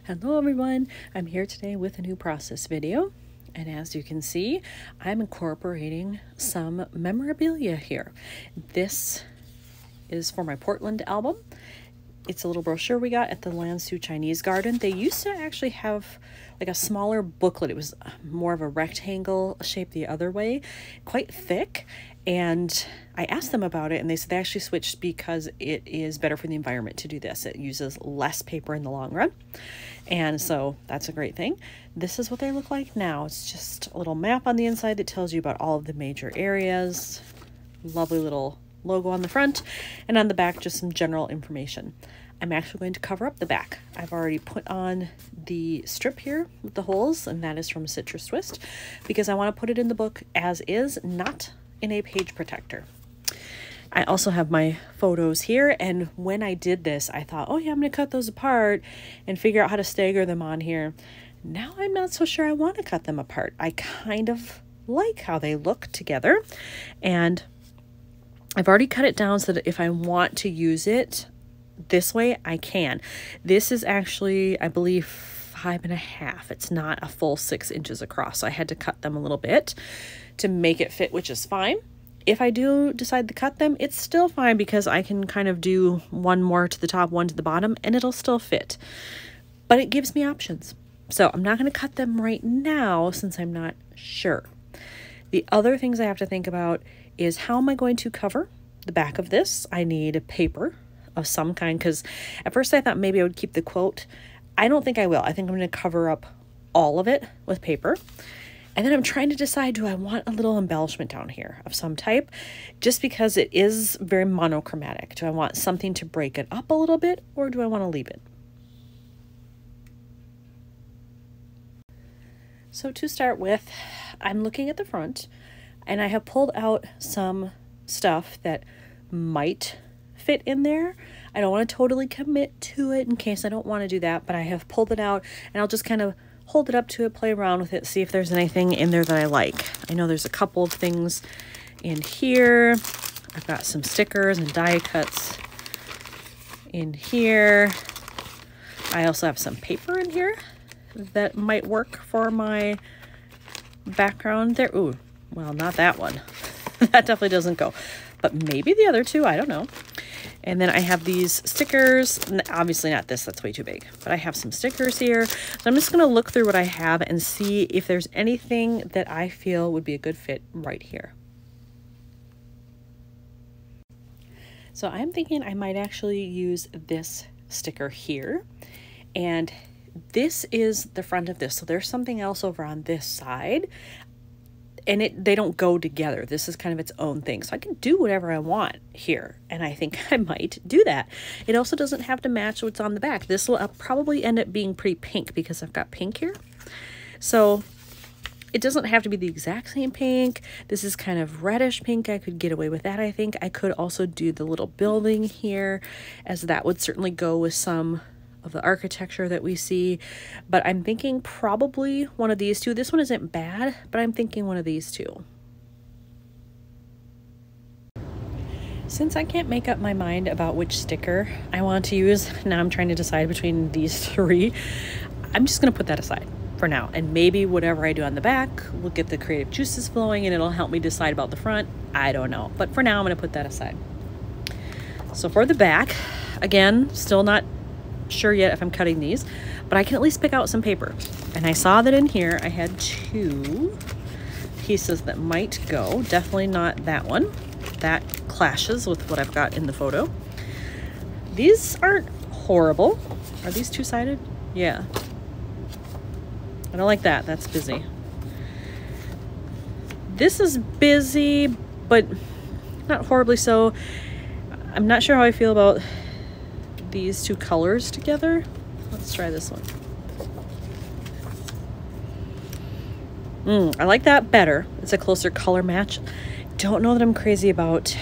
Hello everyone, I'm here today with a new process video, and as you can see I'm incorporating some memorabilia here. This is for my Portland album. It's a little brochure we got at the Lansu Chinese Garden. They used to actually have like a smaller booklet. It was more of a rectangle shape the other way, quite thick, and I asked them about it and they said they actually switched because it is better for the environment to do this. It uses less paper in the long run, and so that's a great thing. This is what they look like now. It's just a little map on the inside that tells you about all of the major areas. Lovely little logo on the front, and on the back just some general information. I'm actually going to cover up the back. I've already put on the strip here with the holes, and that is from Citrus Twist because I want to put it in the book as is, not in a page protector. I also have my photos here, and when I did this I thought, oh yeah, I'm going to cut those apart and figure out how to stagger them on here. Now I'm not so sure I want to cut them apart. I kind of like how they look together, and I've already cut it down so that if I want to use it this way, I can. This is actually, I believe, 5.5. It's not a full 6 inches across, so I had to cut them a little bit to make it fit, which is fine. If I do decide to cut them, it's still fine because I can kind of do one more to the top, one to the bottom, and it'll still fit. But it gives me options. So I'm not going to cut them right now since I'm not sure. The other things I have to think about is how am I going to cover the back of this? I need a paper of some kind, because at first I thought maybe I would keep the quote. I don't think I will. I think I'm going to cover up all of it with paper. And then I'm trying to decide, do I want a little embellishment down here of some type? Just because it is very monochromatic. Do I want something to break it up a little bit, or do I want to leave it? So to start with, I'm looking at the front, and I have pulled out some stuff that might fit in there. I don't want to totally commit to it in case I don't want to do that, but I have pulled it out, and I'll just kind of hold it up to it, play around with it, see if there's anything in there that I like. I know there's a couple of things in here. I've got some stickers and die cuts in here. I also have some paper in here that might work for my background there. Ooh, well, not that one. That definitely doesn't go, but maybe the other two, I don't know. And then I have these stickers, obviously not this, that's way too big, but I have some stickers here. So I'm just gonna look through what I have and see if there's anything that I feel would be a good fit right here. So I'm thinking I might actually use this sticker here, and this is the front of this. So there's something else over on this side, and they don't go together. This is kind of its own thing. So I can do whatever I want here, and I think I might do that. It also doesn't have to match what's on the back. This will probably end up being pretty pink because I've got pink here. So it doesn't have to be the exact same pink. This is kind of reddish pink. I could get away with that, I think. I could also do the little building here, as that would certainly go with some of the architecture that we see, but I'm thinking probably one of these two. This one isn't bad, but I'm thinking one of these two. Since I can't make up my mind about which sticker I want to use, now I'm trying to decide between these three. I'm just gonna put that aside for now, and maybe whatever I do on the back will get the creative juices flowing and it'll help me decide about the front. I don't know, but for now I'm gonna put that aside. So for the back, again, still not sure yet if I'm cutting these, but I can at least pick out some paper. And I saw that in here I had 2 pieces that might go. Definitely not that one. That clashes with what I've got in the photo. These aren't horrible. Are these 2-sided? Yeah. I don't like that. That's busy. This is busy, but not horribly so. I'm not sure how I feel about these 2 colors together. Let's try this one. I like that better. It's a closer color match. Don't know that I'm crazy about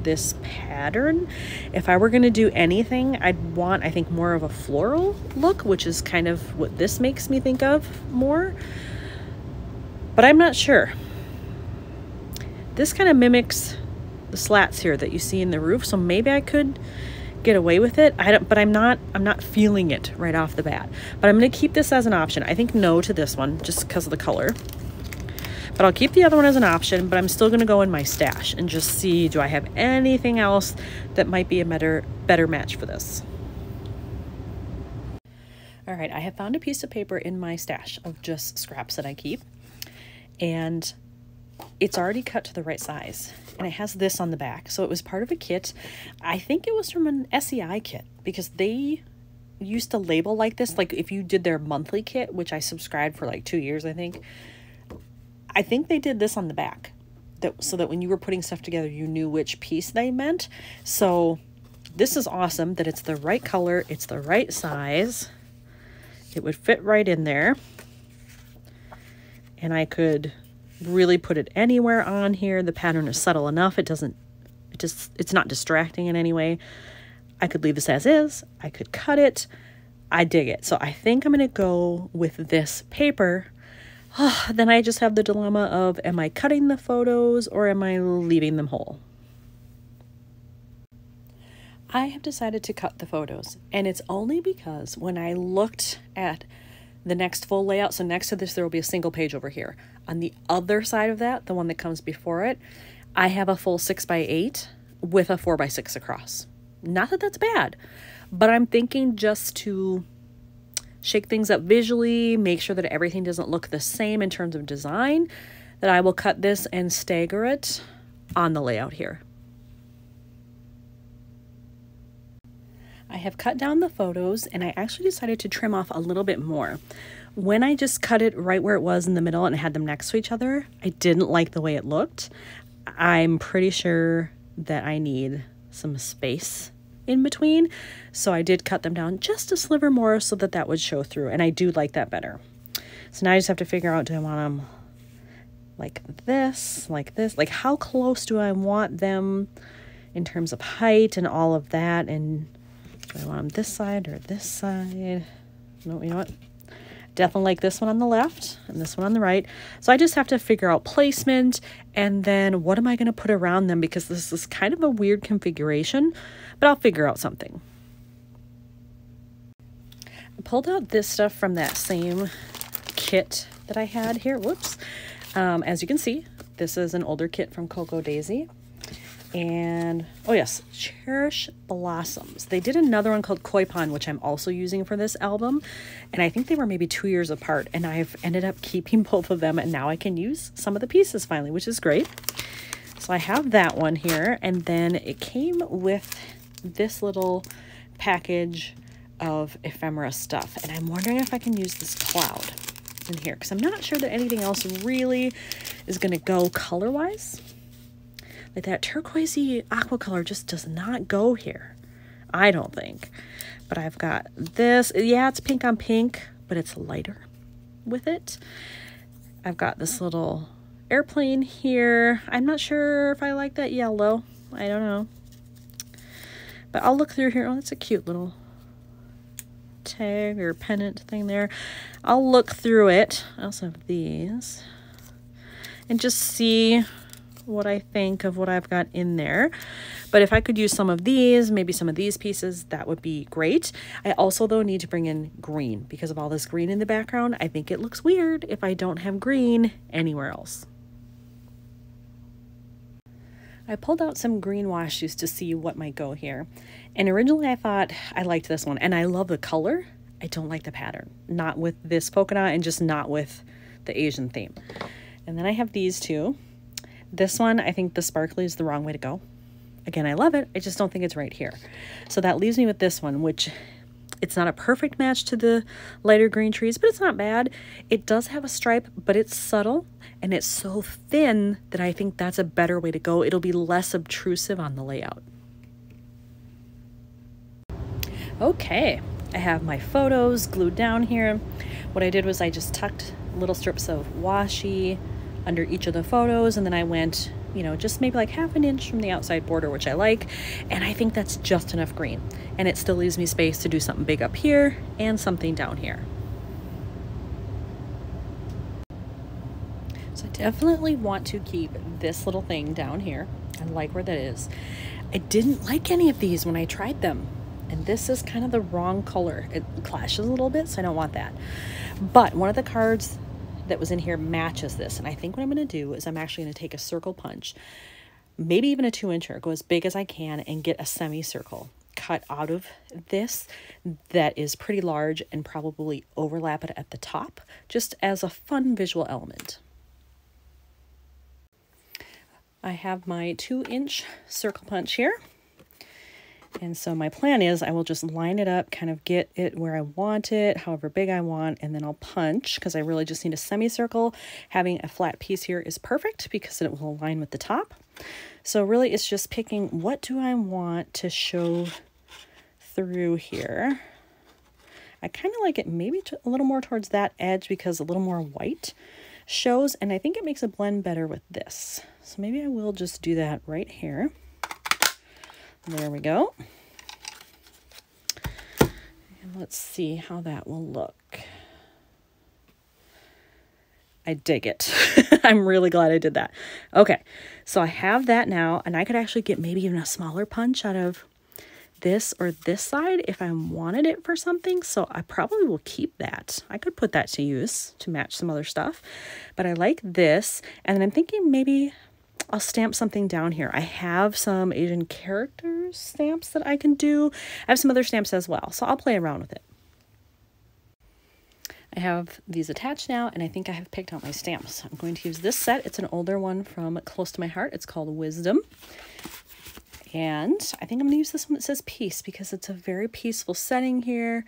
this pattern. If I were going to do anything, I'd want, I think, more of a floral look, which is kind of what this makes me think of more. But I'm not sure. This kind of mimics the slats here that you see in the roof, so maybe I could get away with it. But I'm not feeling it right off the bat. But I'm going to keep this as an option. I think no to this one just because of the color. But I'll keep the other one as an option, but I'm still going to go in my stash and just see, do I have anything else that might be a better match for this? All right, I have found a piece of paper in my stash of just scraps that I keep, and it's already cut to the right size, and it has this on the back. So it was part of a kit. I think it was from an SEI kit, because they used to label like this, like if you did their monthly kit, which I subscribed for like 2 years, I think they did this on the back, so that when you were putting stuff together, you knew which piece they meant. So this is awesome that it's the right color, it's the right size. It would fit right in there. And I could really put it anywhere on here. The pattern is subtle enough. It's not distracting in any way. I could leave this as is. I could cut it. I dig it. So I think I'm going to go with this paper. Then I just have the dilemma of, am I cutting the photos or am I leaving them whole? I have decided to cut the photos, and it's only because when I looked at the next full layout, so next to this there will be a single page over here. On the other side of that, the one that comes before it, I have a full 6x8 with a 4x6 across. Not that that's bad, but I'm thinking just to shake things up visually, make sure that everything doesn't look the same in terms of design, that I will cut this and stagger it on the layout here. I have cut down the photos, and I actually decided to trim off a little bit more. When I just cut it right where it was in the middle and had them next to each other, I didn't like the way it looked. I'm pretty sure that I need some space in between, so I did cut them down just a sliver more so that that would show through, and I do like that better. So now I just have to figure out, do I want them like this, like how close do I want them in terms of height and all of that, and do I want them this side or this side? No, you know what? Definitely like this one on the left and this one on the right. So I just have to figure out placement, and then what am I going to put around them, because this is kind of a weird configuration, but I'll figure out something. I pulled out this stuff from that same kit that I had here. Whoops. As you can see, this is an older kit from Cocoa Daisy. And, oh yes, Cherish Blossoms. They did another one called Koi Pond, which I'm also using for this album. And I think they were maybe 2 years apart. And I've ended up keeping both of them. And now I can use some of the pieces finally, which is great. So I have that one here. And then it came with this little package of ephemera stuff. And I'm wondering if I can use this cloud in here, because I'm not sure that anything else really is going to go color-wise. Like that turquoisey aqua color just does not go here, I don't think. But I've got this. Yeah, it's pink on pink, but it's lighter with it. I've got this little airplane here. I'm not sure if I like that yellow. I don't know. But I'll look through here. Oh, that's a cute little tag or pennant thing there. I'll look through it. I also have these. And just see what I think of what I've got in there. But if I could use some of these, maybe some of these pieces, that would be great. I also, though, need to bring in green because of all this green in the background. I think it looks weird if I don't have green anywhere else. I pulled out some green washes to see what might go here. And originally I thought I liked this one, and I love the color. I don't like the pattern. Not with this polka dot and just not with the Asian theme. And then I have these two. This one, I think the sparkly is the wrong way to go. Again, I love it. I just don't think it's right here. So that leaves me with this one, which it's not a perfect match to the lighter green trees, but it's not bad. It does have a stripe, but it's subtle, and it's so thin that I think that's a better way to go. It'll be less obtrusive on the layout. Okay, I have my photos glued down here. What I did was I just tucked little strips of washi under each of the photos, and then I went, you know, just maybe like ½ an inch from the outside border, which I like, and I think that's just enough green, and it still leaves me space to do something big up here and something down here. So I definitely want to keep this little thing down here. I like where that is. I didn't like any of these when I tried them. And this is kind of the wrong color. It clashes a little bit, so I don't want that. But one of the cards that was in here matches this. And I think what I'm going to do is I'm actually going to take a circle punch, maybe even a 2-incher, go as big as I can, and get a semicircle cut out of this that is pretty large and probably overlap it at the top, just as a fun visual element. I have my 2-inch circle punch here. And so my plan is I will just line it up, kind of get it where I want it, however big I want, and then I'll punch because I really just need a semicircle. Having a flat piece here is perfect because it will align with the top. So really it's just picking what do I want to show through here. I kind of like it maybe a little more towards that edge because a little more white shows, and I think it makes a blend better with this. So maybe I will just do that right here. There we go. And let's see how that will look. I dig it. I'm really glad I did that. Okay, so I have that now, and I could actually get maybe even a smaller punch out of this or this side if I wanted it for something. So I probably will keep that. I could put that to use to match some other stuff, but I like this. And then I'm thinking maybe I'll stamp something down here. I have some Asian characters stamps that I can do. I have some other stamps as well, so I'll play around with it. I have these attached now, and I think I have picked out my stamps. I'm going to use this set. It's an older one from close to my heart. It's called Wisdom. And I think I'm going to use this one that says peace because it's a very peaceful setting here.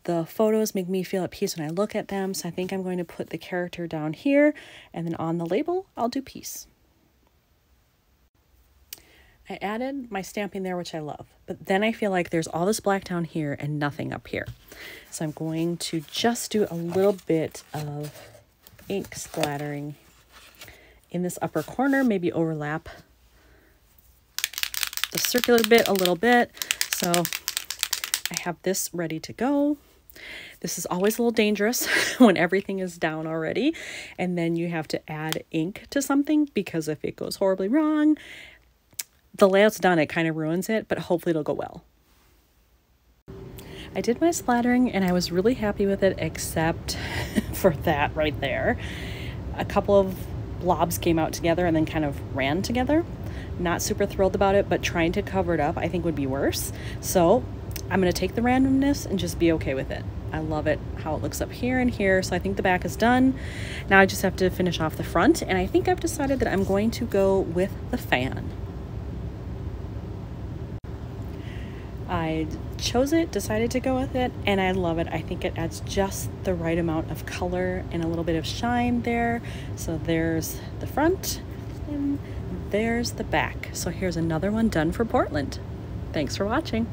The photos make me feel at peace when I look at them, so I think I'm going to put the character down here, and then on the label, I'll do peace. I added my stamping there, which I love, but then I feel like there's all this black down here and nothing up here. So I'm going to just do a little bit of ink splattering in this upper corner, maybe overlap the circular bit a little bit. So I have this ready to go. This is always a little dangerous when everything is down already, and then you have to add ink to something because if it goes horribly wrong, the layout's done, it kind of ruins it, but hopefully it'll go well. I did my splattering and I was really happy with it, except for that right there. A couple of blobs came out together and then kind of ran together. Not super thrilled about it, but trying to cover it up I think would be worse. So I'm going to take the randomness and just be okay with it. I love it how it looks up here and here, so I think the back is done. Now I just have to finish off the front, and I think I've decided that I'm going to go with the fan. I chose it, decided to go with it, and I love it. I think it adds just the right amount of color and a little bit of shine there. So there's the front and there's the back. So here's another one done for Portland. Thanks for watching.